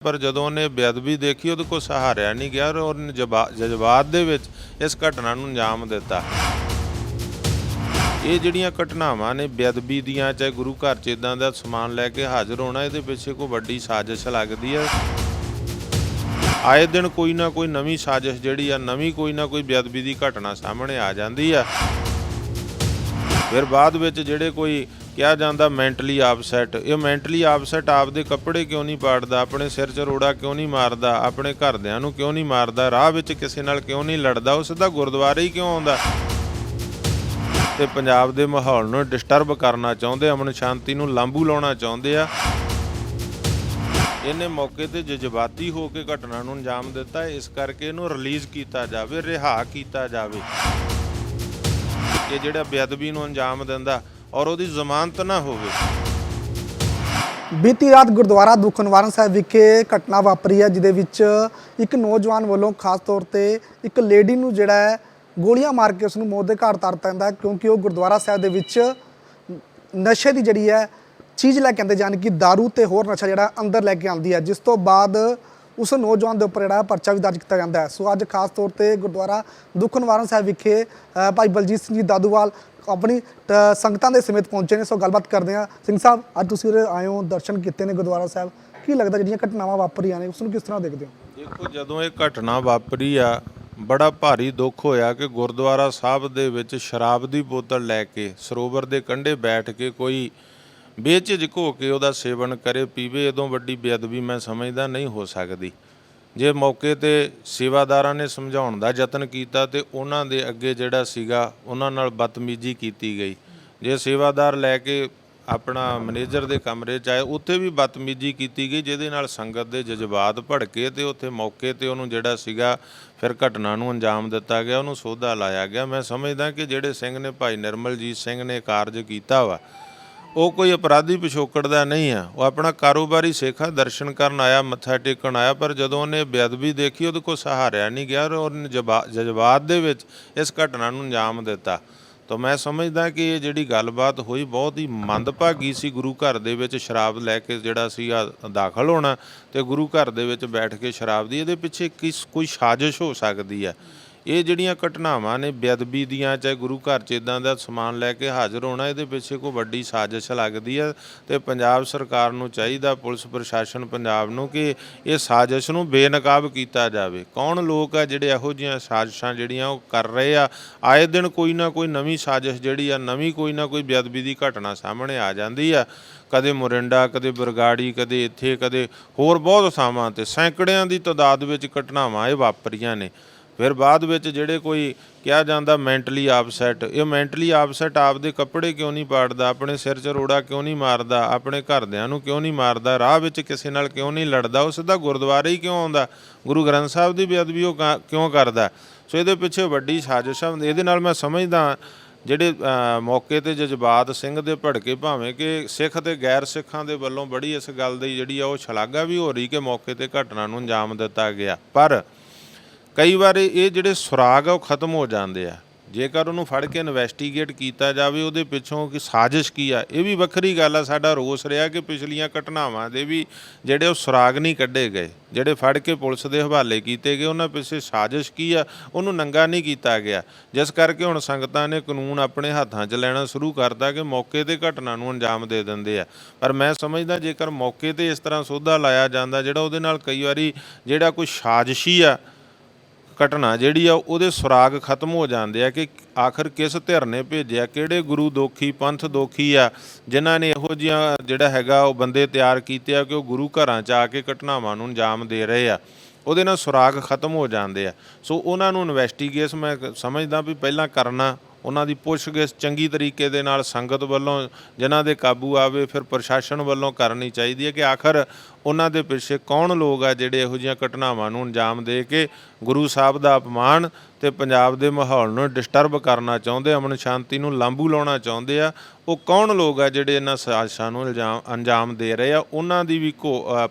ਪਰ ਜਦੋਂ ਉਹਨੇ ਬੇਅਦਬੀ ਦੇਖੀ ਉਹਦੇ ਕੋਲ ਸਹਾਰਿਆ ਨਹੀਂ ਗਿਆ ਔਰ ਉਹਨੇ ਜਜ਼ਬਾਤ ਦੇ ਵਿੱਚ ਇਸ ਘਟਨਾ ਨੂੰ ਅੰਜਾਮ ਦਿੱਤਾ। ਇਹ ਜਿਹੜੀਆਂ ਘਟਨਾਵਾਂ ਨੇ ਬੇਅਦਬੀ ਦੀਆਂ, ਚਾਹੇ ਗੁਰੂ ਘਰ 'ਚ ਇੱਦਾਂ ਦਾ ਸਮਾਨ ਲੈ ਕੇ ਹਾਜ਼ਰ ਹੋਣਾ, ਇਹਦੇ ਪਿੱਛੇ ਕੋਈ ਵੱਡੀ ਸਾਜ਼ਿਸ਼ ਲੱਗਦੀ ਹੈ। ਆਏ ਦਿਨ ਕੋਈ ਨਾ ਕੋਈ ਨਵੀਂ ਸਾਜ਼ਿਸ਼ ਜਿਹੜੀ ਆ, ਨਵੀਂ ਕੋਈ ਨਾ ਕੋਈ ਬੇਅਦਬੀ ਦੀ ਘਟਨਾ ਸਾਹਮਣੇ ਆ ਜਾਂਦੀ ਆ। ਫਿਰ ਬਾਅਦ ਵਿੱਚ ਜਿਹੜੇ ਕੋਈ ਕਿਹਾ ਜਾਂਦਾ ਮੈਂਟਲੀ ਆਪਸੈਟ, ਇਹ ਮੈਂਟਲੀ ਆਪਸੈਟ ਆਪਦੇ ਕੱਪੜੇ ਕਿਉਂ ਨਹੀਂ ਪਾੜਦਾ, ਆਪਣੇ ਸਿਰ 'ਚ ਰੋੜਾ ਕਿਉਂ ਨਹੀਂ ਮਾਰਦਾ, ਆਪਣੇ ਘਰਦਿਆਂ ਨੂੰ ਕਿਉਂ ਨਹੀਂ ਮਾਰਦਾ, ਰਾਹ ਵਿੱਚ ਕਿਸੇ ਨਾਲ ਕਿਉਂ ਨਹੀਂ ਲੜਦਾ, ਉਹ ਸਿੱਧਾ ਗੁਰਦੁਆਰੇ ਹੀ ਕਿਉਂ ਆਉਂਦਾ ਤੇ ਪੰਜਾਬ ਦੇ ਮਾਹੌਲ ਨੂੰ ਡਿਸਟਰਬ ਕਰਨਾ ਚਾਹੁੰਦੇ, ਅਮਨ ਸ਼ਾਂਤੀ ਨੂੰ ਲਾਂਭੂ ਲਾਉਣਾ ਚਾਹੁੰਦੇ ਆ। ਇਹਨੇ ਮੌਕੇ ਤੇ ਜਜ਼ਬਾਤੀ ਹੋ ਕੇ ਘਟਨਾ ਨੂੰ ਅੰਜਾਮ ਦਿੱਤਾ। ਇਸ ਕਰਕੇ ਇਹਨੂੰ ਰਿਲੀਜ਼ ਕੀਤਾ ਜਾਵੇ, ਰਿਹਾ ਕੀਤਾ ਜਾਵੇ। ਇਹ ਜਿਹੜਾ ਬੇਅਦਬੀ ਨੂੰ ਅੰਜਾਮ ਦਿੰਦਾ ਔਰ ਉਹਦੀ ਜ਼ਮਾਨਤ ਨਾ ਹੋਵੇ। ਬੀਤੀ ਰਾਤ ਗੁਰਦੁਆਰਾ ਦੁੱਖ ਨਿਵਾਰਨ ਸਾਹਿਬ ਵਿਖੇ ਘਟਨਾ ਵਾਪਰੀ ਹੈ, ਜਿਹਦੇ ਵਿੱਚ ਇੱਕ ਨੌਜਵਾਨ ਵੱਲੋਂ ਖਾਸ ਤੌਰ ਤੇ ਇੱਕ ਲੇਡੀ ਨੂੰ ਜਿਹੜਾ ਹੈ ਗੋਲੀਆਂ ਮਾਰ ਕੇ ਉਸ ਨੂੰ ਮੌਤ ਦੇ ਘਾਟ ਉਤਾਰ ਦਿੱਤਾ ਜਾਂਦਾ, ਕਿਉਂਕਿ ਉਹ ਗੁਰਦੁਆਰਾ ਸਾਹਿਬ ਦੇ ਵਿੱਚ ਨਸ਼ੇ ਦੀ ਜਿਹੜੀ ਹੈ ਚੀਜ਼ ਲੈ ਕੇ ਆਉਂਦੇ, ਜਾਣੀ ਕਿ ਦਾਰੂ ਤੇ ਹੋਰ ਨਸ਼ਾ ਜਿਹੜਾ ਅੰਦਰ ਲੈ ਕੇ ਆਉਂਦੀ ਹੈ, ਜਿਸ ਤੋਂ ਬਾਅਦ ਉਸ ਨੌਜਵਾਨ ਦੇ ਉੱਪਰ ਜਿਹੜਾ ਪਰਚਾ ਵੀ ਦਰਜ ਕੀਤਾ ਜਾਂਦਾ ਹੈ। ਸੋ ਅੱਜ ਖਾਸ ਤੌਰ ਤੇ ਗੁਰਦੁਆਰਾ ਦੁੱਖ ਨਿਵਾਰਨ ਸਾਹਿਬ ਵਿਖੇ ਭਾਈ ਬਲਜੀਤ ਸਿੰਘ ਜੀ ਦਾਦੂਵਾਲ ਆਪਣੀ ਸੰਗਤਾਂ ਦੇ ਸਮੇਤ ਪਹੁੰਚੇ ਨੇ। ਸੋ ਗੱਲਬਾਤ ਕਰਦੇ ਹਾਂ। ਸਿੰਘ ਸਾਹਿਬ, ਅੱਜ ਤੁਸੀਂ ਆਏ ਹੋ, ਦਰਸ਼ਨ ਕੀਤੇ ਨੇ ਗੁਰਦੁਆਰਾ ਸਾਹਿਬ, ਕੀ ਲੱਗਦਾ ਜਿਹੜੀਆਂ ਘਟਨਾਵਾਂ ਵਾਪਰੀਆਂ ਨੇ ਉਸ ਨੂੰ ਕਿਸ ਤਰ੍ਹਾਂ ਦੇਖਦੇ ਹੋ? ਦੇਖੋ, ਜਦੋਂ ਇਹ ਘਟਨਾ ਵਾਪਰੀ ਆ, ਬੜਾ ਭਾਰੀ ਦੁੱਖ ਹੋਇਆ ਕਿ ਗੁਰਦੁਆਰਾ ਸਾਹਿਬ ਦੇ ਵਿੱਚ ਸ਼ਰਾਬ ਦੀ ਬੋਤਲ ਲੈ ਕੇ ਸਰੋਵਰ ਦੇ ਕੰਢੇ ਬੈਠ ਕੇ ਕੋਈ ਬੇਝਿਜਕ ਹੋ ਕੇ ਉਹਦਾ ਸੇਵਨ ਕਰੇ, ਪੀਵੇ। ਇਦੋਂ ਵੱਡੀ ਬੇਅਦਬੀ ਮੈਂ ਸਮਝਦਾ ਨਹੀਂ ਹੋ ਸਕਦੀ। ਜੇ ਮੌਕੇ ਤੇ ਸੇਵਾਦਾਰਾਂ ਨੇ ਸਮਝਾਉਣ ਦਾ ਯਤਨ ਕੀਤਾ ਤੇ ਉਹਨਾਂ ਦੇ ਅੱਗੇ ਜਿਹੜਾ ਸੀਗਾ ਉਹਨਾਂ ਨਾਲ ਬਦਤਮੀਜ਼ੀ ਕੀਤੀ ਗਈ। ਜੇ ਸੇਵਾਦਾਰ ਲੈ ਕੇ ਆਪਣਾ ਮੈਨੇਜਰ ਦੇ ਕਮਰੇ 'ਚ ਆਏ, ਉੱਥੇ ਵੀ ਬਦਤਮੀਜ਼ੀ ਕੀਤੀ ਗਈ, ਜਿਹਦੇ ਨਾਲ ਸੰਗਤ ਦੇ ਜਜ਼ਬਾਤ ਭੜਕੇ ਤੇ ਉੱਥੇ ਮੌਕੇ ਤੇ ਉਹਨੂੰ ਜਿਹੜਾ ਸੀਗਾ ਫਿਰ ਘਟਨਾ ਨੂੰ ਅੰਜਾਮ ਦਿੱਤਾ ਗਿਆ, ਉਹਨੂੰ ਸੋਧਾ ਲਾਇਆ ਗਿਆ। ਮੈਂ ਸਮਝਦਾ ਕਿ ਜਿਹੜੇ ਸਿੰਘ ਨੇ, ਭਾਈ ਨਿਰਮਲਜੀਤ ਸਿੰਘ ਨੇ ਕਾਰਜ ਕੀਤਾ ਵਾ, ਉਹ ਕੋਈ ਅਪਰਾਧੀ ਪਿਛੋਕੜ ਦਾ ਨਹੀਂ ਆ। ਉਹ ਆਪਣਾ ਕਾਰੋਬਾਰੀ ਸਿੱਖ ਆ, ਦਰਸ਼ਨ ਕਰਨ ਆਇਆ, ਮੱਥਾ ਟੇਕਣ ਆਇਆ, ਪਰ ਜਦੋਂ ਉਹਨੇ ਬੇਅਦਬੀ ਦੇਖੀ ਉਹਦੇ ਕੋਲ ਸਹਾਰਿਆ ਨਹੀਂ ਗਿਆ ਔਰ ਉਹਨੇ ਜਜ਼ਬਾਤ ਦੇ ਵਿੱਚ ਇਸ ਘਟਨਾ ਨੂੰ ਅੰਜਾਮ ਦਿੱਤਾ। ਤਾਂ ਮੈਂ ਸਮਝਦਾ ਕਿ ਇਹ ਜਿਹੜੀ ਗੱਲਬਾਤ ਹੋਈ ਬਹੁਤ ਹੀ ਮੰਦਭਾਗੀ ਸੀ। ਗੁਰੂ ਘਰ ਦੇ ਵਿੱਚ ਸ਼ਰਾਬ ਲੈ ਕੇ ਜਿਹੜਾ ਸੀਗਾ ਦਾਖਲ ਹੋਣਾ ਤੇ ਗੁਰੂ ਘਰ ਦੇ ਵਿੱਚ ਬੈਠ ਕੇ ਸ਼ਰਾਬ ਦੀ, ਇਹਦੇ ਪਿੱਛੇ ਕੋਈ ਸਾਜ਼ਿਸ਼ ਹੋ ਸਕਦੀ ਹੈ। ਇਹ ਜਿਹੜੀਆਂ ਘਟਨਾਵਾਂ ਨੇ ਬੇਅਦਬੀ ਦੀਆਂ, ਚਾਹੇ ਗੁਰੂ ਘਰ 'ਚ ਇੱਦਾਂ ਦਾ ਸਮਾਨ ਲੈ ਕੇ ਹਾਜ਼ਰ ਹੋਣਾ, ਇਹਦੇ ਪਿੱਛੇ ਕੋਈ ਵੱਡੀ ਸਾਜ਼ਿਸ਼ ਲੱਗਦੀ ਹੈ। ਤੇ ਪੰਜਾਬ ਸਰਕਾਰ ਨੂੰ ਚਾਹੀਦਾ, ਪੁਲਿਸ ਪ੍ਰਸ਼ਾਸਨ ਪੰਜਾਬ ਨੂੰ, ਕਿ ਇਹ ਸਾਜ਼ਿਸ਼ ਨੂੰ ਬੇਨਕਾਬ ਕੀਤਾ ਜਾਵੇ। ਕੌਣ ਲੋਕ ਆ ਜਿਹੜੇ ਇਹੋ ਜਿਹੀਆਂ ਸਾਜ਼ਿਸ਼ਾਂ ਜਿਹੜੀਆਂ ਉਹ ਕਰ ਰਹੇ ਆ? ਆਏ ਦਿਨ ਕੋਈ ਨਾ ਕੋਈ ਨਵੀਂ ਸਾਜ਼ਿਸ਼ ਜਿਹੜੀ ਆ, ਨਵੀਂ ਕੋਈ ਨਾ ਕੋਈ ਬੇਅਦਬੀ ਦੀ ਘਟਨਾ ਸਾਹਮਣੇ ਆ ਜਾਂਦੀ ਆ। ਕਦੇ ਮੋਰਿੰਡਾ, ਕਦੇ ਬਰਗਾੜੀ, ਕਦੇ ਇੱਥੇ, ਕਦੇ ਹੋਰ ਬਹੁਤ ਥਾਵਾਂ 'ਤੇ ਸੈਂਕੜਿਆਂ ਦੀ ਤਾਦਾਦ ਵਿੱਚ ਘਟਨਾਵਾਂ ਇਹ ਵਾਪਰੀਆਂ ਨੇ। ਫਿਰ ਬਾਅਦ ਵਿੱਚ ਜਿਹੜੇ ਕੋਈ ਕਿਹਾ ਜਾਂਦਾ ਮੈਂਟਲੀ ਆਪਸੈਟ, ਇਹ ਮੈਂਟਲੀ ਆਪਸੈਟ ਆਪਦੇ ਕੱਪੜੇ ਕਿਉਂ ਨਹੀਂ ਪਾੜਦਾ, ਆਪਣੇ ਸਿਰ 'ਚ ਰੋੜਾ ਕਿਉਂ ਨਹੀਂ ਮਾਰਦਾ, ਆਪਣੇ ਘਰਦਿਆਂ ਨੂੰ ਕਿਉਂ ਨਹੀਂ ਮਾਰਦਾ, ਰਾਹ ਵਿੱਚ ਕਿਸੇ ਨਾਲ ਕਿਉਂ ਨਹੀਂ ਲੜਦਾ, ਉਹ ਸਿੱਧਾ ਗੁਰਦੁਆਰੇ ਹੀ ਕਿਉਂ ਆਉਂਦਾ, ਗੁਰੂ ਗ੍ਰੰਥ ਸਾਹਿਬ ਦੀ ਬੇਅਦਬੀ ਉਹ ਕਿਉਂ ਕਰਦਾ? ਸੋ ਇਹਦੇ ਪਿੱਛੇ ਵੱਡੀ ਸਾਜ਼ਿਸ਼ ਆ। ਇਹਦੇ ਨਾਲ ਮੈਂ ਸਮਝਦਾ ਜਿਹੜੇ ਮੌਕੇ ਤੇ ਜਜ਼ਬਾਤ ਸਿੰਘ ਦੇ ਭੜਕੇ, ਭਾਵੇਂ ਕਿ ਸਿੱਖ ਤੇ ਗੈਰ ਸਿੱਖਾਂ ਦੇ ਵੱਲੋਂ ਬੜੀ ਇਸ ਗੱਲ ਦੀ ਜਿਹੜੀ ਆ ਉਹ ਸ਼ਲਾਘਾ ਵੀ ਹੋ ਰਹੀ ਕਿ ਮੌਕੇ ਤੇ ਘਟਨਾ ਨੂੰ ਅੰਜਾਮ ਦਿੱਤਾ ਗਿਆ, ਪਰ ਕਈ ਵਾਰ ਇਹ ਜਿਹੜੇ ਸੁਰਾਗ ਆ ਉਹ ਖਤਮ ਹੋ ਜਾਂਦੇ ਆ। ਜੇਕਰ ਉਹਨੂੰ ਫੜ ਕੇ ਇਨਵੈਸਟੀਗੇਟ ਕੀਤਾ ਜਾਵੇ, ਉਹਦੇ ਪਿੱਛੋਂ ਕਿ ਸਾਜ਼ਿਸ਼ ਕੀ ਆ, ਇਹ ਵੀ ਵੱਖਰੀ ਗੱਲ ਆ। ਸਾਡਾ ਰੋਸ ਰਿਹਾ ਕਿ ਪਿਛਲੀਆਂ ਘਟਨਾਵਾਂ ਦੇ ਵੀ ਜਿਹੜੇ ਉਹ ਸੁਰਾਗ ਨਹੀਂ ਕੱਢੇ ਗਏ, ਜਿਹੜੇ ਫੜ ਕੇ ਪੁਲਿਸ ਦੇ ਹਵਾਲੇ ਕੀਤੇ ਗਏ, ਉਹਨਾਂ ਪਿੱਛੇ ਸਾਜ਼ਿਸ਼ ਕੀ ਆ, ਉਹਨੂੰ ਨੰਗਾ ਨਹੀਂ ਕੀਤਾ ਗਿਆ। ਜਿਸ ਕਰਕੇ ਹੁਣ ਸੰਗਤਾਂ ਨੇ ਕਾਨੂੰਨ ਆਪਣੇ ਹੱਥਾਂ 'ਚ ਲੈਣਾ ਸ਼ੁਰੂ ਕਰਤਾ ਕਿ ਮੌਕੇ 'ਤੇ ਘਟਨਾ ਨੂੰ ਅੰਜਾਮ ਦੇ ਦਿੰਦੇ ਆ। ਪਰ ਮੈਂ ਸਮਝਦਾ ਜੇਕਰ ਮੌਕੇ 'ਤੇ ਇਸ ਤਰ੍ਹਾਂ ਸੋਧਾ ਲਾਇਆ ਜਾਂਦਾ, ਜਿਹੜਾ ਉਹਦੇ ਨਾਲ ਕਈ ਵਾਰੀ ਜਿਹੜਾ ਕੋਈ ਸਾਜ਼ਿਸ਼ੀ ਆ ਘਟਨਾ ਜਿਹੜੀ ਆ, ਉਹਦੇ ਸੁਰਾਗ ਖਤਮ ਹੋ ਜਾਂਦੇ ਆ ਕਿ ਆਖਰ ਕਿਸ ਧਿਰ ਨੇ ਭੇਜਿਆ, ਕਿਹੜੇ ਗੁਰੂ ਦੋਖੀ, ਪੰਥ ਦੋਖੀ ਆ, ਜਿਨ੍ਹਾਂ ਨੇ ਇਹੋ ਜਿਹੀਆਂ ਜਿਹੜਾ ਹੈਗਾ ਉਹ ਬੰਦੇ ਤਿਆਰ ਕੀਤੇ ਆ ਕਿ ਉਹ ਗੁਰੂ ਘਰਾਂ 'ਚ ਆ ਕੇ ਘਟਨਾਵਾਂ ਨੂੰ ਅੰਜਾਮ ਦੇ ਰਹੇ ਆ। ਉਹਦੇ ਨਾਲ ਸੁਰਾਗ ਖਤਮ ਹੋ ਜਾਂਦੇ ਆ। ਸੋ ਉਹਨਾਂ ਨੂੰ ਇਨਵੈਸਟੀਗੇਸ਼ਨ ਮੈਂ ਸਮਝਦਾ ਵੀ ਪਹਿਲਾਂ ਕਰਨਾ, ਉਹਨਾਂ ਦੀ ਪੁੱਛਗਿੱਛ ਚੰਗੀ ਤਰੀਕੇ ਦੇ ਨਾਲ ਸੰਗਤ ਵੱਲੋਂ ਜਿਨ੍ਹਾਂ ਦੇ ਕਾਬੂ ਆਵੇ, ਫਿਰ ਪ੍ਰਸ਼ਾਸਨ ਵੱਲੋਂ ਕਰਨੀ ਚਾਹੀਦੀ ਹੈ ਕਿ ਆਖਰ ਉਹਨਾਂ ਦੇ ਪਿੱਛੇ ਕੌਣ ਲੋਕ ਆ ਜਿਹੜੇ ਇਹੋ ਜਿਹੀਆਂ ਘਟਨਾਵਾਂ ਨੂੰ ਅੰਜਾਮ ਦੇ ਕੇ ਗੁਰੂ ਸਾਹਿਬ ਦਾ ਅਪਮਾਨ ਤੇ ਪੰਜਾਬ ਦੇ ਮਾਹੌਲ ਨੂੰ ਡਿਸਟਰਬ ਕਰਨਾ ਚਾਹੁੰਦੇ, ਅਮਨ ਸ਼ਾਂਤੀ ਨੂੰ ਲਾਂਭੂ ਲਾਉਣਾ ਚਾਹੁੰਦੇ ਆ। ਉਹ ਕੌਣ ਲੋਕ ਆ ਜਿਹੜੇ ਇਹਨਾਂ ਸਾਜ਼ਿਸ਼ਾਂ ਨੂੰ ਅੰਜਾਮ ਦੇ ਰਹੇ ਆ? ਉਹਨਾਂ ਦੀ ਵੀ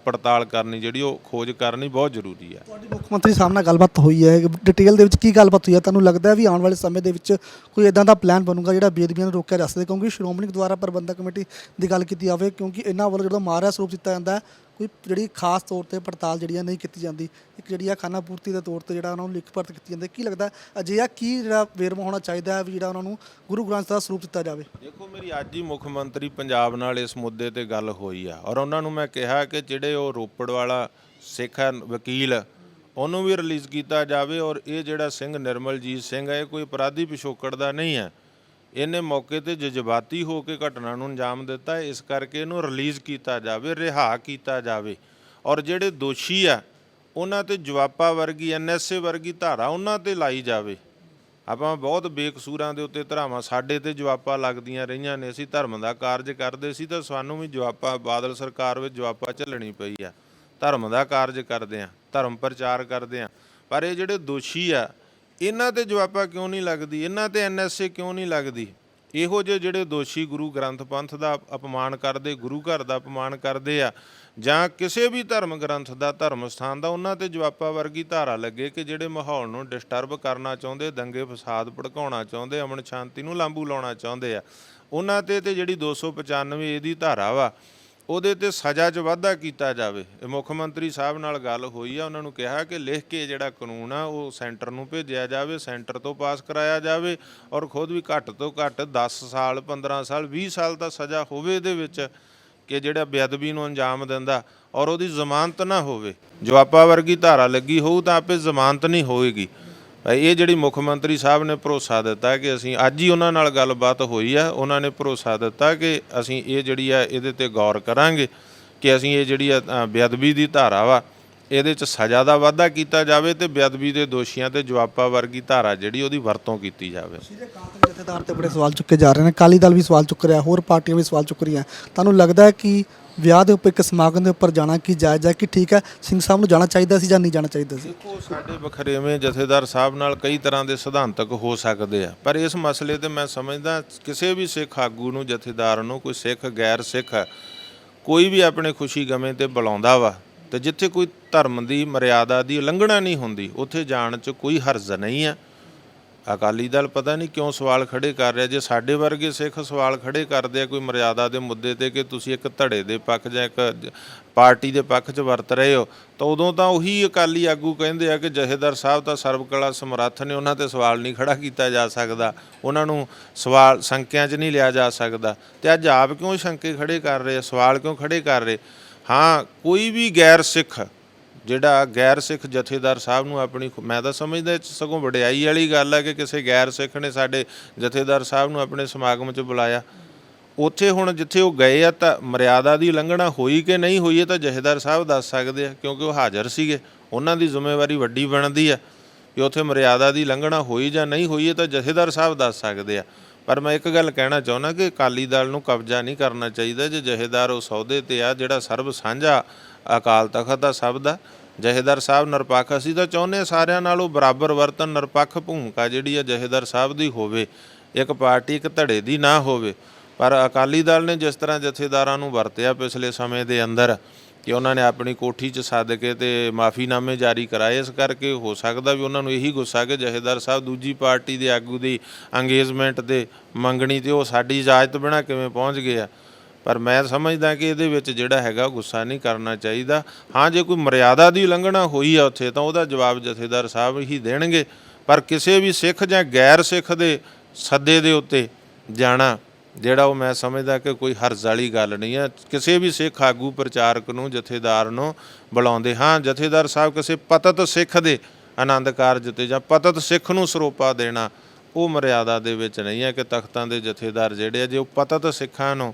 ਪੜਤਾਲ ਕਰਨੀ, ਜਿਹੜੀ ਉਹ ਖੋਜ ਕਰਨੀ ਬਹੁਤ ਜ਼ਰੂਰੀ ਹੈ। ਤੁਹਾਡੀ ਮੁੱਖ ਮੰਤਰੀ ਸਾਹਿਬ ਨਾਲ ਗੱਲਬਾਤ ਹੋਈ ਹੈ, ਡਿਟੇਲ ਦੇ ਵਿੱਚ ਕੀ ਗੱਲਬਾਤ ਹੋਈ ਹੈ? ਤੁਹਾਨੂੰ ਲੱਗਦਾ ਹੈ ਵੀ ਆਉਣ ਵਾਲੇ ਸਮੇਂ ਦੇ ਵਿੱਚ ਕੋਈ ਇੱਦਾਂ ਦਾ ਪਲਾਨ ਬਣੂਗਾ ਜਿਹੜਾ ਬੇਅਦਬੀਆਂ ਨੂੰ ਰੋਕਿਆ ਜਾ ਸਕੇ? ਕਿਉਂਕਿ ਸ਼੍ਰੋਮਣੀ ਗੁਰਦੁਆਰਾ ਪ੍ਰਬੰਧਕ ਕਮੇਟੀ ਦੀ ਗੱਲ ਕੀਤੀ ਜਾਵੇ, ਕਿਉਂਕਿ ਇਹਨਾਂ ਵੱਲੋਂ ਜਦੋਂ ਮਾਰਿਆ ਸਰੂਪ ਦਿੱਤਾ ਜਾਂਦਾ, ਕੋਈ ਜਿਹੜੀ ਖਾਸ ਤੌਰ ਤੇ ਪੜਤਾਲ ਜਿਹੜੀ ਨਹੀਂ ਕੀਤੀ ਜਾਂਦੀ, ਇੱਕ ਜਿਹੜੀ ਆ ਖਾਨਾ ਪੂਰਤੀ ਦੇ ਤੌਰ ਤੇ ਜਿਹੜਾ ਉਹਨਾਂ ਨੂੰ ਲਿਖ ਪੜਤ ਕੀਤੀ ਜਾਂਦੀ, ਕੀ ਲੱਗਦਾ ਅਜਿਹਾ ਕੀ ਜਿਹੜਾ ਵੇਰਵਾ ਹੋਣਾ ਚਾਹੀਦਾ ਹੈ ਵੀ ਜਿਹੜਾ ਉਹਨਾਂ ਨੂੰ ਗੁਰੂ ਗ੍ਰੰਥ ਦਾ ਸਰੂਪ ਦਿੱਤਾ ਜਾਵੇ? ਦੇਖੋ, ਮੇਰੀ ਅੱਜ ਹੀ ਮੁੱਖ ਮੰਤਰੀ ਪੰਜਾਬ ਨਾਲ ਇਸ ਮੁੱਦੇ ਤੇ ਗੱਲ ਹੋਈ ਆ ਔਰ ਉਹਨਾਂ ਨੂੰ ਮੈਂ ਕਿਹਾ ਕਿ ਜਿਹੜੇ ਉਹ ਰੋਪੜ ਵਾਲਾ ਸਿੱਖ ਹੈ ਵਕੀਲ, ਉਹਨੂੰ ਵੀ ਰਿਲੀਜ਼ ਕੀਤਾ ਜਾਵੇ ਔਰ ਇਹ ਜਿਹੜਾ ਸਿੰਘ ਨਿਰਮਲਜੀਤ ਸਿੰਘ ਹੈ ਇਹ ਕੋਈ ਅਪਰਾਧੀ ਪਿਛੋਕੜ ਦਾ ਨਹੀਂ ਹੈ। ਇਹਨੇ ਮੌਕੇ ਤੇ ਜਜ਼ਬਾਤੀ ਹੋ ਕੇ ਘਟਨਾ ਨੂੰ ਅੰਜਾਮ ਦਿੱਤਾ, ਇਸ ਕਰਕੇ ਇਹਨੂੰ ਰਿਲੀਜ਼ ਕੀਤਾ ਜਾਵੇ, ਰਿਹਾ ਕੀਤਾ ਜਾਵੇ ਔਰ ਜਿਹੜੇ ਦੋਸ਼ੀ ਆ ਉਹਨਾਂ ਤੇ ਜਵਾਪਾ ਵਰਗੀ NSA ਵਰਗੀ ਧਾਰਾ ਉਹਨਾਂ ਤੇ ਲਾਈ ਜਾਵੇ। ਆਪਾਂ ਬਹੁਤ ਬੇਕਸੂਰਾਂ ਦੇ ਉੱਤੇ ਧਾਰਾਵਾਂ ਸਾਡੇ ਤੇ ਜਵਾਪਾ ਲੱਗਦੀਆਂ ਰਹੀਆਂ ਨੇ। ਅਸੀਂ ਧਰਮ ਦਾ ਕਾਰਜ ਕਰਦੇ ਸੀ ਤਾਂ ਸਾਨੂੰ ਵੀ ਜਵਾਪਾ ਬਾਦਲ ਸਰਕਾਰ ਵਿੱਚ ਜਵਾਪਾ ਝੱਲਣੀ ਪਈ ਆ। ਧਰਮ ਦਾ ਕਾਰਜ ਕਰਦੇ ਆ, ਧਰਮ ਪ੍ਰਚਾਰ ਕਰਦੇ ਆ, ਪਰ ਇਹ ਜਿਹੜੇ ਦੋਸ਼ੀ ਆ ਇਹਨਾਂ ਤੇ ਜਵਾਪਾ ਕਿਉਂ ਨਹੀਂ ਲੱਗਦੀ, ਇਹਨਾਂ ਤੇ NSA ਕਿਉਂ ਨਹੀਂ ਲੱਗਦੀ? ਇਹੋ ਜਿਹੇ ਜਿਹੜੇ ਦੋਸ਼ੀ ਗੁਰੂ ਗ੍ਰੰਥ ਪੰਥ ਦਾ ਅਪਮਾਨ ਕਰਦੇ, ਗੁਰੂ ਘਰ ਦਾ ਅਪਮਾਨ ਕਰਦੇ ਆ ਜਾਂ ਕਿਸੇ ਵੀ ਧਰਮ ਗ੍ਰੰਥ ਦਾ, ਧਰਮ ਸਥਾਨ ਦਾ, ਉਹਨਾਂ ਤੇ ਜਵਾਪਾ ਵਰਗੀ ਧਾਰਾ ਲੱਗੇ ਕਿ ਜਿਹੜੇ ਮਾਹੌਲ ਨੂੰ ਡਿਸਟਰਬ ਕਰਨਾ ਚਾਹੁੰਦੇ, ਦੰਗੇ ਫਸਾਦ ਭੜਕਾਉਣਾ ਚਾਹੁੰਦੇ, ਅਮਨ ਸ਼ਾਂਤੀ ਨੂੰ ਲਾਂਭੂ ਲਾਉਣਾ ਚਾਹੁੰਦੇ ਆ, ਉਹਨਾਂ ਤੇ ਜਿਹੜੀ 295 ਇਹਦੀ ਧਾਰਾ ਵਾ ਉਹਦੇ ਤੇ ਸਜ਼ਾ 'ਚ ਵਾਧਾ ਕੀਤਾ ਜਾਵੇ। ਇਹ ਮੁੱਖ ਮੰਤਰੀ ਸਾਹਿਬ ਨਾਲ ਗੱਲ ਹੋਈ ਆ, ਉਹਨਾਂ ਨੂੰ ਕਿਹਾ ਕਿ ਲਿਖ ਕੇ ਜਿਹੜਾ ਕਾਨੂੰਨ ਆ ਉਹ ਸੈਂਟਰ ਨੂੰ ਭੇਜਿਆ ਜਾਵੇ, ਸੈਂਟਰ ਤੋਂ ਪਾਸ ਕਰਾਇਆ ਜਾਵੇ ਔਰ ਖੁਦ ਵੀ ਘੱਟ ਤੋਂ ਘੱਟ 10 ਸਾਲ 15 ਸਾਲ 20 ਸਾਲ ਦਾ ਸਜ਼ਾ ਹੋਵੇ ਇਹਦੇ ਵਿੱਚ ਕਿ ਜਿਹੜਾ ਬੇਅਦਬੀ ਨੂੰ ਅੰਜਾਮ ਦਿੰਦਾ ਔਰ ਉਹਦੀ ਜ਼ਮਾਨਤ ਨਾ ਹੋਵੇ। ਜਵਾਪਾ ਵਰਗੀ ਧਾਰਾ ਲੱਗੀ ਹੋਊ ਤਾਂ ਆਪੇ ਜ਼ਮਾਨਤ ਨਹੀਂ ਹੋਏਗੀ। ਇਹ ਜਿਹੜੀ ਮੁੱਖ ਮੰਤਰੀ ਸਾਹਿਬ ਨੇ ਭਰੋਸਾ ਦਿੱਤਾ ਕਿ ਅਸੀਂ ਅੱਜ ਹੀ ਉਹਨਾਂ ਨਾਲ ਗੱਲਬਾਤ ਹੋਈ ਆ, ਉਹਨਾਂ ਨੇ ਭਰੋਸਾ ਦਿੱਤਾ ਕਿ ਅਸੀਂ ਇਹ ਜਿਹੜੀ ਆ ਇਹਦੇ ਤੇ ਗੌਰ ਕਰਾਂਗੇ ਕਿ ਅਸੀਂ ਇਹ ਜਿਹੜੀ ਆ ਬੇਅਦਬੀ ਦੀ ਧਾਰਾ ਵਾ ਇਹਦੇ 'ਚ ਸਜ਼ਾ ਦਾ ਵਾਧਾ ਕੀਤਾ ਜਾਵੇ ਤੇ ਬੇਅਦਬੀ ਦੇ ਦੋਸ਼ੀਆਂ ਤੇ ਜਵਾਪਾ ਵਰਗੀ ਧਾਰਾ ਜਿਹੜੀ ਉਹਦੀ ਵਰਤੋਂ ਕੀਤੀ ਜਾਵੇ। ਜਥੇਦਾਰ ਤੇ ਬੜੇ ਸਵਾਲ ਚੁੱਕੇ ਜਾ ਰਹੇ ਨੇ, ਅਕਾਲੀ ਦਲ ਵੀ ਸਵਾਲ ਚੁੱਕ ਰਿਹਾ, ਹੋਰ ਪਾਰਟੀਆਂ ਵੀ ਸਵਾਲ ਚੁੱਕ ਰਹੀਆਂ। ਤੁਹਾਨੂੰ ਲੱਗਦਾ ਹੈ ਕਿ ਵਿਆਹ ਦੇ ਉੱਪਰ ਇੱਕ ਸਮਾਗਮ ਦੇ ਉੱਪਰ ਜਾਣਾ ਕੀ ਜਾਇਜ਼ ਹੈ, ਕਿ ਠੀਕ ਹੈ ਸਿੰਘ ਸਾਹਿਬ ਨੂੰ ਜਾਣਾ ਚਾਹੀਦਾ ਸੀ ਜਾਂ ਨਹੀਂ ਜਾਣਾ ਚਾਹੀਦਾ ਸੀ? ਦੇਖੋ, ਸਾਡੇ ਵਖਰੇਵੇਂ ਜਥੇਦਾਰ ਸਾਹਿਬ ਨਾਲ ਕਈ ਤਰ੍ਹਾਂ ਦੇ ਸਿਧਾਂਤਕ ਹੋ ਸਕਦੇ ਆ, ਪਰ ਇਸ ਮਸਲੇ ਤੇ ਮੈਂ ਸਮਝਦਾ ਕਿਸੇ ਵੀ ਸਿੱਖ ਆਗੂ ਨੂੰ, ਜਥੇਦਾਰ ਨੂੰ, ਕੋਈ ਸਿੱਖ ਗੈਰ ਸਿੱਖ ਕੋਈ ਵੀ ਆਪਣੇ ਖੁਸ਼ੀ ਗਮੇ ਤੇ ਬੁਲਾਉਂਦਾ ਵਾ ਤੇ ਜਿੱਥੇ ਕੋਈ ਧਰਮ ਦੀ ਮਰਿਆਦਾ ਦੀ ਉਲੰਘਣਾ ਨਹੀਂ ਹੁੰਦੀ ਉੱਥੇ ਜਾਣ 'ਚ ਕੋਈ ਹਰਜ਼ ਨਹੀਂ ਆ। ਅਕਾਲੀ ਦਲ ਪਤਾ ਨਹੀਂ ਕਿਉਂ ਸਵਾਲ ਖੜੇ ਕਰ ਰਿਹਾ। ਜੇ ਸਾਡੇ ਵਰਗੇ ਸਿੱਖ ਸਵਾਲ ਖੜੇ ਕਰਦੇ ਆ ਕੋਈ ਮਰਿਆਦਾ ਦੇ ਮੁੱਦੇ ਤੇ ਕਿ ਤੁਸੀਂ ਇੱਕ ਧੜੇ ਦੇ ਪੱਖ ਜਾਂ ਇੱਕ ਪਾਰਟੀ ਦੇ ਪੱਖ 'ਚ ਵਰਤ ਰਹੇ ਹੋ, ਤਾਂ ਉਦੋਂ ਤਾਂ ਉਹੀ ਅਕਾਲੀ ਆਗੂ ਕਹਿੰਦੇ ਆ ਕਿ ਜਥੇਦਾਰ ਸਾਹਿਬ ਤਾਂ ਸਰਬ ਕਲਾ ਸਮਰੱਥ ਨੇ, ਉਹਨਾਂ ਤੇ ਸਵਾਲ ਨਹੀਂ ਖੜਾ ਕੀਤਾ ਜਾ ਸਕਦਾ, ਉਹਨਾਂ ਨੂੰ ਸਵਾਲ ਸ਼ੰਕਿਆਂ 'ਚ ਨਹੀਂ ਲਿਆ ਜਾ ਸਕਦਾ। ਤੇ ਅੱਜ ਆਪ ਕਿਉਂ ਸ਼ੰਕੇ ਖੜੇ ਕਰ ਰਹੇ, ਸਵਾਲ ਕਿਉਂ ਖੜੇ ਕਰ ਰਹੇ? ਹਾਂ, ਕੋਈ ਵੀ ਗੈਰ ਸਿੱਖ ਜਿਹੜਾ ਗੈਰ ਸਿੱਖ ਜਥੇਦਾਰ ਸਾਹਿਬ ਨੂੰ ਆਪਣੀ, ਮੈਂ ਤਾਂ ਸਮਝਦਾ ਸਗੋਂ ਵਡਿਆਈ ਵਾਲੀ ਗੱਲ ਹੈ ਕਿ ਕਿਸੇ ਗੈਰ ਸਿੱਖ ਨੇ ਸਾਡੇ ਜਥੇਦਾਰ ਸਾਹਿਬ ਨੂੰ ਆਪਣੇ ਸਮਾਗਮ 'ਚ ਬੁਲਾਇਆ। ਉੱਥੇ ਹੁਣ ਜਿੱਥੇ ਉਹ ਗਏ ਆ ਤਾਂ ਮਰਿਆਦਾ ਦੀ ਉਲੰਘਣਾ ਹੋਈ ਕਿ ਨਹੀਂ ਹੋਈ ਇਹ ਤਾਂ ਜਥੇਦਾਰ ਸਾਹਿਬ ਦੱਸ ਸਕਦੇ ਆ, ਕਿਉਂਕਿ ਉਹ ਹਾਜ਼ਰ ਸੀਗੇ। ਉਹਨਾਂ ਦੀ ਜ਼ਿੰਮੇਵਾਰੀ ਵੱਡੀ ਬਣਦੀ ਆ ਕਿ ਉੱਥੇ ਮਰਿਆਦਾ ਦੀ ਉਲੰਘਣਾ ਹੋਈ ਜਾਂ ਨਹੀਂ ਹੋਈ ਇਹ ਤਾਂ ਜਥੇਦਾਰ ਸਾਹਿਬ ਦੱਸ ਸਕਦੇ ਆ। ਪਰ ਮੈਂ ਇੱਕ ਗੱਲ ਕਹਿਣਾ ਚਾਹੁੰਦਾ ਕਿ ਅਕਾਲੀ ਦਲ ਨੂੰ ਕਬਜ਼ਾ ਨਹੀਂ ਕਰਨਾ ਚਾਹੀਦਾ। ਜੇ ਜਥੇਦਾਰ ਉਹ ਸੌਦੇ ਤੇ ਆ ਜਿਹੜਾ ਸਰਬ ਸਾਂਝਾ ਅਕਾਲ ਤਖਤ ਦਾ ਸਭ ਦਾ, ਜਥੇਦਾਰ ਸਾਹਿਬ ਨਿਰਪੱਖ, ਅਸੀਂ ਤਾਂ ਚਾਹੁੰਦੇ ਸਾਰਿਆਂ ਨਾਲ ਉਹ ਬਰਾਬਰ ਵਰਤਨ, ਨਿਰਪੱਖ ਭੂਮਿਕਾ ਜਿਹੜੀ ਆ ਜਥੇਦਾਰ ਸਾਹਿਬ ਦੀ ਹੋਵੇ, ਇੱਕ ਪਾਰਟੀ ਇੱਕ ਧੜੇ ਦੀ ਨਾ ਹੋਵੇ। ਪਰ ਅਕਾਲੀ ਦਲ ਨੇ ਜਿਸ ਤਰ੍ਹਾਂ ਜਥੇਦਾਰਾਂ ਨੂੰ ਵਰਤਿਆ ਪਿਛਲੇ ਸਮੇਂ ਦੇ ਅੰਦਰ ਕਿ ਉਹਨਾਂ ਨੇ ਆਪਣੀ ਕੋਠੀ 'ਚ ਸੱਦ ਕੇ ਤੇ ਮਾਫੀਨਾਮੇ ਜਾਰੀ ਕਰਾਏ, ਇਸ ਕਰਕੇ ਹੋ ਸਕਦਾ ਵੀ ਉਹਨਾਂ ਨੂੰ ਇਹੀ ਗੁੱਸਾ ਕਿ ਜਥੇਦਾਰ ਸਾਹਿਬ ਦੂਜੀ ਪਾਰਟੀ ਦੇ ਆਗੂ ਦੀ ਅੰਗੇਜਮੈਂਟ ਤੇ ਮੰਗਣੀ ਤੇ ਉਹ ਸਾਡੀ ਇਜਾਜ਼ਤ ਬਿਨਾਂ ਕਿਵੇਂ ਪਹੁੰਚ ਗਏ ਆ। ਪਰ ਮੈਂ ਸਮਝਦਾ ਕਿ ਇਹਦੇ ਵਿੱਚ ਜਿਹੜਾ ਹੈਗਾ ਗੁੱਸਾ ਨਹੀਂ ਕਰਨਾ ਚਾਹੀਦਾ। ਹਾਂ, ਜੇ ਕੋਈ ਮਰਿਆਦਾ ਦੀ ਉਲੰਘਣਾ ਹੋਈ ਆ ਉੱਥੇ ਤਾਂ ਉਹਦਾ ਜਵਾਬ ਜਥੇਦਾਰ ਸਾਹਿਬ ਹੀ ਦੇਣਗੇ, ਪਰ ਕਿਸੇ ਵੀ ਸਿੱਖ ਜਾਂ ਗੈਰ ਸਿੱਖ ਦੇ ਸੱਦੇ ਦੇ ਉੱਤੇ ਜਾਣਾ ਜਿਹੜਾ ਉਹ ਮੈਂ ਸਮਝਦਾ ਕਿ ਕੋਈ ਹਰਜ਼ ਵਾਲੀ ਗੱਲ ਨਹੀਂ ਹੈ। ਕਿਸੇ ਵੀ ਸਿੱਖ ਆਗੂ ਪ੍ਰਚਾਰਕ ਨੂੰ, ਜਥੇਦਾਰ ਨੂੰ ਬੁਲਾਉਂਦੇ, ਹਾਂ ਜਥੇਦਾਰ ਸਾਹਿਬ ਕਿਸੇ ਪਤਿਤ ਸਿੱਖ ਦੇ ਆਨੰਦ ਕਾਰਜ ਤੇ ਜਾਂ ਪਤਿਤ ਸਿੱਖ ਨੂੰ ਸਰੋਪਾ ਦੇਣਾ ਉਹ ਮਰਿਆਦਾ ਦੇ ਵਿੱਚ ਨਹੀਂ ਹੈ ਕਿ ਤਖਤਾਂ ਦੇ ਜਥੇਦਾਰ ਜਿਹੜੇ ਆ ਜੇ ਉਹ ਪਤਿਤ ਸਿੱਖਾਂ ਨੂੰ,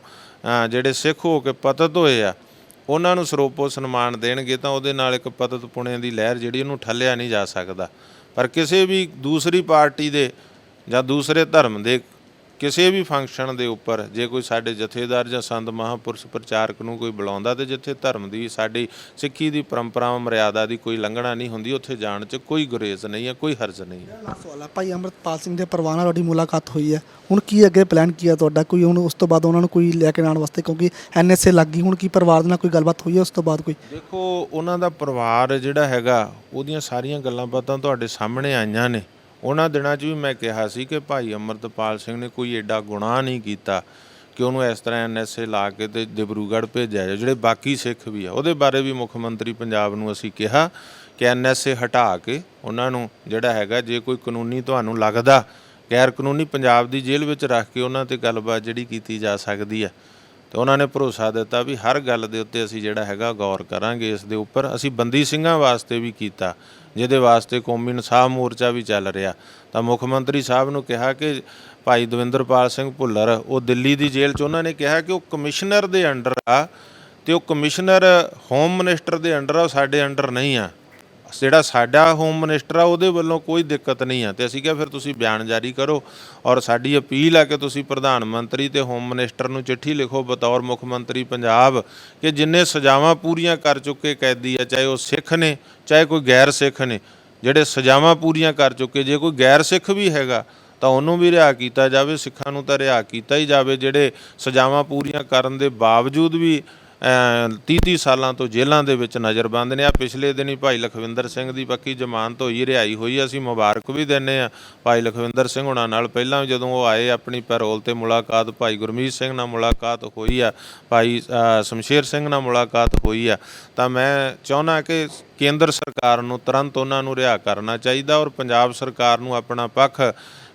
ਜਿਹੜੇ ਸਿੱਖ ਹੋ ਕੇ ਪਤਿਤ ਹੋਏ ਆ, ਉਹਨਾਂ ਨੂੰ ਸਰੋਪੋ ਸਨਮਾਨ ਦੇਣਗੇ ਤਾਂ ਉਹਦੇ ਨਾਲ ਇੱਕ ਪਤਿਤ ਪੁਣੇ ਦੀ ਲਹਿਰ ਜਿਹੜੀ ਉਹਨੂੰ ਠੱਲਿਆ ਨਹੀਂ ਜਾ ਸਕਦਾ। ਪਰ ਕਿਸੇ ਵੀ ਦੂਸਰੀ ਪਾਰਟੀ ਦੇ ਜਾਂ ਦੂਸਰੇ ਧਰਮ ਦੇ ਕਿਸੇ ਵੀ ਫੰਕਸ਼ਨ ਦੇ ਉੱਪਰ ਜੇ ਕੋਈ ਸਾਡੇ ਜਥੇਦਾਰ ਜਾਂ ਸੰਤ ਮਹਾਂਪੁਰਸ਼ ਪ੍ਰਚਾਰਕ ਨੂੰ ਕੋਈ ਬੁਲਾਉਂਦਾ ਤੇ ਜਿੱਥੇ ਧਰਮ ਦੀ, ਸਾਡੀ ਸਿੱਖੀ ਦੀ ਪਰੰਪਰਾਵਾਂ ਮਰਿਆਦਾ ਦੀ ਕੋਈ ਉਲੰਘਣਾ ਨਹੀਂ ਹੁੰਦੀ ਉੱਥੇ ਜਾਣ 'ਚ ਕੋਈ ਗੁਰੇਜ਼ ਨਹੀਂ ਹੈ, ਕੋਈ ਹਰਜ਼ ਨਹੀਂ ਹੈ। ਲਾਸਟ ਸਵਾਲ ਹੈ, ਭਾਈ ਅੰਮ੍ਰਿਤਪਾਲ ਸਿੰਘ ਦੇ ਪਰਿਵਾਰ ਨਾਲ ਤੁਹਾਡੀ ਮੁਲਾਕਾਤ ਹੋਈ ਹੈ, ਹੁਣ ਕੀ ਅੱਗੇ ਪਲਾਨ ਕੀ ਹੈ ਤੁਹਾਡਾ? ਕੋਈ ਹੁਣ ਉਸ ਤੋਂ ਬਾਅਦ ਉਹਨਾਂ ਨੂੰ ਕੋਈ ਲੈ ਕੇ ਆਉਣ ਵਾਸਤੇ, ਕਿਉਂਕਿ NSA ਲੱਗ ਗਈ, ਹੁਣ ਕੀ ਪਰਿਵਾਰ ਦੇ ਨਾਲ ਕੋਈ ਗੱਲਬਾਤ ਹੋਈ ਹੈ ਉਸ ਤੋਂ ਬਾਅਦ ਕੋਈ? ਦੇਖੋ, ਉਹਨਾਂ ਦਾ ਪਰਿਵਾਰ ਜਿਹੜਾ ਹੈਗਾ ਉਹਦੀਆਂ ਸਾਰੀਆਂ ਗੱਲਾਂ ਬਾਤਾਂ ਤੁਹਾਡੇ ਸਾਹਮਣੇ ਆਈਆਂ ਨੇ। ਉਹਨਾਂ ਦਿਨਾਂ 'ਚ ਵੀ ਮੈਂ ਕਿਹਾ ਸੀ ਕਿ ਭਾਈ ਅੰਮ੍ਰਿਤਪਾਲ ਸਿੰਘ ਨੇ ਕੋਈ ਐਡਾ ਗੁਨਾਹ ਨਹੀਂ ਕੀਤਾ ਕਿ ਉਹਨੂੰ ਇਸ ਤਰ੍ਹਾਂ NSA ਲਾ ਕੇ ਤੇ ਡਿਬਰੂਗੜ੍ਹ ਭੇਜਿਆ ਜਾਏ। ਜਿਹੜੇ ਬਾਕੀ ਸਿੱਖ ਵੀ ਆ ਉਹਦੇ ਬਾਰੇ ਵੀ ਮੁੱਖ ਮੰਤਰੀ ਪੰਜਾਬ ਨੂੰ ਅਸੀਂ ਕਿਹਾ ਕਿ NSA ਹਟਾ ਕੇ ਉਹਨਾਂ ਨੂੰ ਜਿਹੜਾ ਹੈਗਾ, ਜੇ ਕੋਈ ਕਾਨੂੰਨੀ ਤੁਹਾਨੂੰ ਲੱਗਦਾ ਗੈਰ ਕਾਨੂੰਨੀ ਪੰਜਾਬ ਦੀ ਜੇਲ੍ਹ ਵਿੱਚ ਰੱਖ ਕੇ ਉਹਨਾਂ 'ਤੇ ਗੱਲਬਾਤ ਜਿਹੜੀ ਕੀਤੀ ਜਾ ਸਕਦੀ ਆ। ਤੇ ਉਹਨਾਂ ਨੇ ਭਰੋਸਾ ਦਿੱਤਾ ਵੀ ਹਰ ਗੱਲ ਦੇ ਉੱਤੇ ਅਸੀਂ ਜਿਹੜਾ ਹੈਗਾ ਗੌਰ ਕਰਾਂਗੇ। ਇਸ ਦੇ ਉੱਪਰ ਅਸੀਂ ਬੰਦੀ ਸਿੰਘਾਂ ਵਾਸਤੇ ਵੀ ਕੀਤਾ, ਜਿਹਦੇ ਵਾਸਤੇ ਕੌਮੀ ਇਨਸਾਫ ਮੋਰਚਾ ਵੀ ਚੱਲ ਰਿਹਾ। ਤਾਂ ਮੁੱਖ ਮੰਤਰੀ ਸਾਹਿਬ ਨੂੰ ਕਿਹਾ ਕਿ ਭਾਈ ਦਵਿੰਦਰਪਾਲ ਸਿੰਘ ਭੁੱਲਰ ਉਹ ਦਿੱਲੀ ਦੀ ਜੇਲ੍ਹ 'ਚ, ਉਹਨਾਂ ਨੇ ਕਿਹਾ ਕਿ ਉਹ ਕਮਿਸ਼ਨਰ ਦੇ ਅੰਡਰ ਆ ਤੇ ਉਹ ਕਮਿਸ਼ਨਰ ਹੋਮ ਮਿਨਿਸਟਰ ਦੇ ਅੰਡਰ ਆ, ਉਹ ਸਾਡੇ ਅੰਡਰ ਨਹੀਂ ਆ। ਜਿਹੜਾ ਸਾਡਾ ਹੋਮ ਮਿਨਿਸਟਰ ਆ ਉਹਦੇ ਵੱਲੋਂ ਕੋਈ ਦਿੱਕਤ ਨਹੀਂ ਆ। ਤੇ ਅਸੀਂ ਕਿਹਾ ਫਿਰ ਤੁਸੀਂ ਬਿਆਨ ਜਾਰੀ ਕਰੋ ਔਰ ਸਾਡੀ ਅਪੀਲ ਆ ਕਿ ਤੁਸੀਂ ਪ੍ਰਧਾਨ ਮੰਤਰੀ ਤੇ ਹੋਮ ਮਿਨਿਸਟਰ ਨੂੰ ਚਿੱਠੀ ਲਿਖੋ ਬਤੌਰ ਮੁੱਖ ਮੰਤਰੀ ਪੰਜਾਬ ਕਿ ਜਿੰਨੇ ਸਜ਼ਾਵਾਂ ਪੂਰੀਆਂ ਕਰ ਚੁੱਕੇ ਕੈਦੀ ਆ, ਚਾਹੇ ਉਹ ਸਿੱਖ ਨੇ ਚਾਹੇ ਕੋਈ ਗੈਰ ਸਿੱਖ ਨੇ, ਜਿਹੜੇ ਸਜ਼ਾਵਾਂ ਪੂਰੀਆਂ ਕਰ ਚੁੱਕੇ, ਜੇ ਕੋਈ ਗੈਰ ਸਿੱਖ ਵੀ ਹੈਗਾ ਤਾਂ ਉਹਨੂੰ ਵੀ ਰਿਹਾ ਕੀਤਾ ਜਾਵੇ, ਸਿੱਖਾਂ ਨੂੰ ਤਾਂ ਰਿਹਾ ਕੀਤਾ ਹੀ ਜਾਵੇ। ਜਿਹੜੇ ਸਜ਼ਾਵਾਂ ਪੂਰੀਆਂ ਕਰਨ ਦੇ ਬਾਵਜੂਦ ਵੀ 30 ਸਾਲਾਂ ਤੋਂ ਜੇਲ੍ਹਾਂ ਦੇ ਵਿੱਚ ਨਜ਼ਰਬੰਦ ਨੇ। ਆ ਪਿਛਲੇ ਦਿਨ ਹੀ ਭਾਈ ਲਖਵਿੰਦਰ ਸਿੰਘ ਦੀ ਪੱਕੀ ਜ਼ਮਾਨਤ ਹੋਈ, ਰਿਹਾਈ ਹੋਈ। ਅਸੀਂ ਮੁਬਾਰਕ ਵੀ ਦਿੰਦੇ ਹਾਂ ਭਾਈ ਲਖਵਿੰਦਰ ਸਿੰਘ ਹੁਣਾਂ ਨਾਲ। ਪਹਿਲਾਂ ਜਦੋਂ ਉਹ ਆਏ ਆਪਣੀ ਪੈਰੋਲ 'ਤੇ ਮੁਲਾਕਾਤ ਭਾਈ ਗੁਰਮੀਤ ਸਿੰਘ ਨਾਲ ਮੁਲਾਕਾਤ ਹੋਈ ਆ, ਭਾਈ ਸ਼ਮਸ਼ੇਰ ਸਿੰਘ ਨਾਲ ਮੁਲਾਕਾਤ ਹੋਈ ਆ। ਤਾਂ ਮੈਂ ਚਾਹੁੰਦਾ ਕਿ ਕੇਂਦਰ ਸਰਕਾਰ ਨੂੰ ਤੁਰੰਤ ਉਹਨਾਂ ਨੂੰ ਰਿਹਾ ਕਰਨਾ ਚਾਹੀਦਾ ਔਰ ਪੰਜਾਬ ਸਰਕਾਰ ਨੂੰ ਆਪਣਾ ਪੱਖ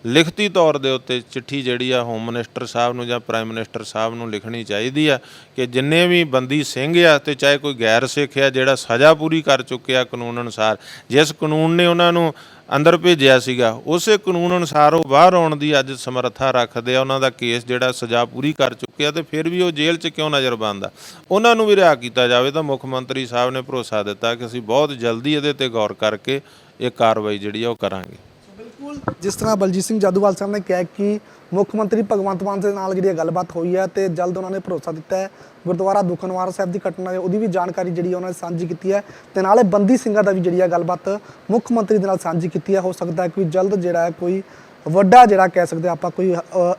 ਲਿਖਤੀ ਤੌਰ ਦੇ ਉੱਤੇ ਚਿੱਠੀ ਜਿਹੜੀ ਆ ਹੋਮ ਮਿਨਿਸਟਰ ਸਾਹਿਬ ਨੂੰ ਜਾਂ ਪ੍ਰਾਈਮ ਮਿਨਿਸਟਰ ਸਾਹਿਬ ਨੂੰ ਲਿਖਣੀ ਚਾਹੀਦੀ ਆ ਕਿ ਜਿੰਨੇ ਵੀ ਬੰਦੀ ਸਿੰਘ ਆ ਤੇ ਚਾਹੇ ਕੋਈ ਗੈਰ ਸਿੱਖ ਆ ਜਿਹੜਾ ਸਜ਼ਾ ਪੂਰੀ ਕਰ ਚੁੱਕਿਆ ਕਾਨੂੰਨ ਅਨੁਸਾਰ, ਜਿਸ ਕਾਨੂੰਨ ਨੇ ਉਹਨਾਂ ਨੂੰ ਅੰਦਰ ਭੇਜਿਆ ਸੀਗਾ ਉਸੇ ਕਾਨੂੰਨ ਅਨੁਸਾਰ ਉਹ ਬਾਹਰ ਆਉਣ ਦੀ ਅੱਜ ਸਮਰੱਥਾ ਰੱਖਦੇ ਆ। ਉਹਨਾਂ ਦਾ ਕੇਸ ਜਿਹੜਾ ਸਜ਼ਾ ਪੂਰੀ ਕਰ ਚੁੱਕਿਆ ਤੇ ਫਿਰ ਵੀ ਉਹ ਜੇਲ੍ਹ 'ਚ ਕਿਉਂ ਨਜ਼ਰਬੰਦ ਆ, ਉਹਨਾਂ ਨੂੰ ਵੀ ਰਿਹਾ ਕੀਤਾ ਜਾਵੇ। ਤਾਂ ਮੁੱਖ ਮੰਤਰੀ ਸਾਹਿਬ ਨੇ ਭਰੋਸਾ ਦਿੱਤਾ ਕਿ ਅਸੀਂ ਬਹੁਤ ਜਲਦੀ ਇਹਦੇ 'ਤੇ ਗੌਰ ਕਰਕੇ ਇਹ ਕਾਰਵਾਈ ਜਿਹੜੀ ਆ ਉਹ ਕਰਾਂਗੇ। ਬਿਲਕੁਲ, ਜਿਸ ਤਰ੍ਹਾਂ ਬਲਜੀਤ ਸਿੰਘ ਜਾਦੂਵਾਲ ਸਾਹਿਬ ਨੇ ਕਿਹਾ ਕਿ ਮੁੱਖ ਮੰਤਰੀ ਭਗਵੰਤ ਮਾਨ ਦੇ ਨਾਲ ਜਿਹੜੀ ਗੱਲਬਾਤ ਹੋਈ ਹੈ ਤੇ ਜਲਦ ਉਹਨਾਂ ਨੇ ਭਰੋਸਾ ਦਿੱਤਾ ਹੈ। ਗੁਰਦੁਆਰਾ ਦੂਖਨਿਵਾਰਨ ਸਾਹਿਬ ਦੀ ਘਟਨਾ ਉਹਦੀ ਵੀ ਜਾਣਕਾਰੀ ਜਿਹੜੀ ਉਹਨਾਂ ਨੇ ਸਾਂਝੀ ਕੀਤੀ ਹੈ ਤੇ ਨਾਲੇ ਬੰਦੀ ਸਿੰਘਾਂ ਦਾ ਵੀ ਜਿਹੜੀ ਗੱਲਬਾਤ ਮੁੱਖ ਮੰਤਰੀ ਦੇ ਨਾਲ ਸਾਂਝੀ ਕੀਤੀ ਹੈ। ਹੋ ਸਕਦਾ ਹੈ ਕਿ ਜਲਦ ਜਿਹੜਾ ਹੈ ਕੋਈ ਵੱਡਾ ਜਿਹੜਾ ਕਹਿ ਸਕਦੇ ਆਪਾਂ ਕੋਈ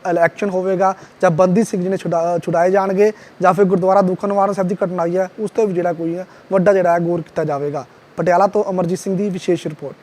ਇਲੈਕਸ਼ਨ ਹੋਵੇਗਾ ਜਾਂ ਬੰਦੀ ਸਿੰਘ ਜਿਹਨੇ ਛੁਡਾਏ ਜਾਣਗੇ ਜਾਂ ਫਿਰ ਗੁਰਦੁਆਰਾ ਦੂਖਨਿਵਾਰਨ ਸਾਹਿਬ ਦੀ ਘਟਨਾ ਹੋਈ ਹੈ ਉਸ 'ਤੇ ਵੀ ਜਿਹੜਾ ਕੋਈ ਵੱਡਾ ਜਿਹੜਾ ਗੌਰ ਕੀਤਾ ਜਾਵੇਗਾ। ਪਟਿਆਲਾ ਤੋਂ ਅਮਰਜੀਤ ਸਿੰਘ ਦੀ ਵਿਸ਼ੇਸ਼ ਰਿਪੋਰਟ।